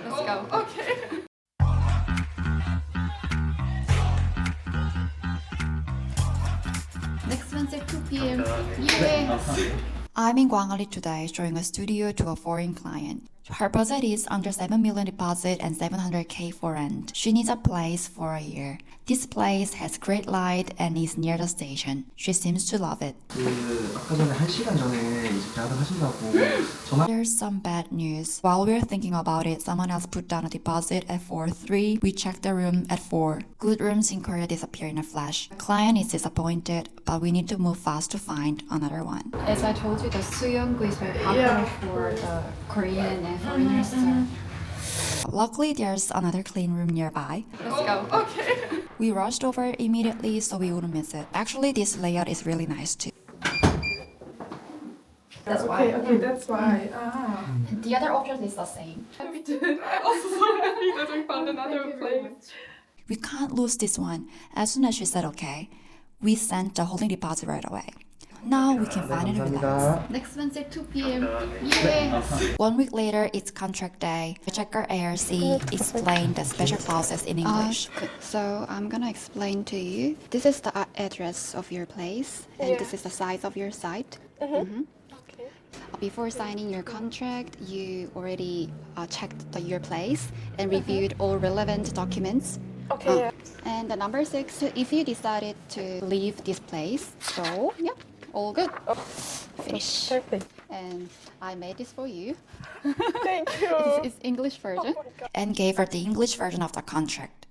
Let's go. Okay. Next Wednesday, 2 p.m. Yay! I'm in Gwangalli today, showing a studio to a foreign client. Her budget is under 7 million deposit and 700k for rent. She needs a place for a year. This place has great light and is near the station. She seems to love it. 아까 전에 1시간 전에 이제 계약을 하신다고 전화 There's some bad news. While we're thinking about it, someone else put down a deposit at 4:03. We checked the room at 4. Good rooms in Korea disappear in a flash. The client is disappointed, but we need to move fast to find another one. As I told you, the 수영구 is very popular for the Korean and foreigners. Luckily, there's another clean room nearby. Let's go. Okay. We rushed over immediately so we wouldn't miss it. Actually, this layout is really nice too. That's Okay, that's why. Ah. The other option is the same. We did. I'm also so happy that we found another place. We can't lose this one. As soon as she said okay, we sent the holding deposit right away. Now we can finally relax. 감사합니다. Next Wednesday, 2 p.m. Yay! 1 week later, it's contract day. The checker ARC explained the special clauses in English. So I'm gonna explain to you. This is the address of your place, and this is the size of your site. Okay. Before signing your contract, you already checked your place and reviewed all relevant documents. Okay. And the number 6, if you decided to leave this place, so yeah, all good. Finish. Perfect. And I made this for you. Thank you. It's English version. And gave her the English version of the contract.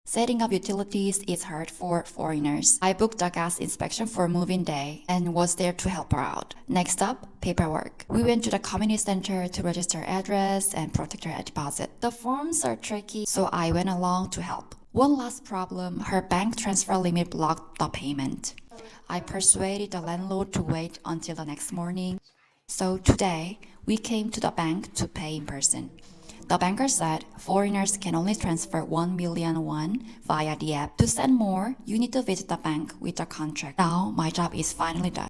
Setting up utilities is hard for foreigners. I booked a gas inspection for move-in day and was there to help her out. Next up, paperwork. We went to the community center to register address and protect her deposit. The forms are tricky, so I went along to help. One last problem, her bank transfer limit blocked the payment. I persuaded the landlord to wait until the next morning. So today, we came to the bank to pay in person. The banker said foreigners can only transfer 1 million won via the app. To send more, you need to visit the bank with the contract. Now, my job is finally done.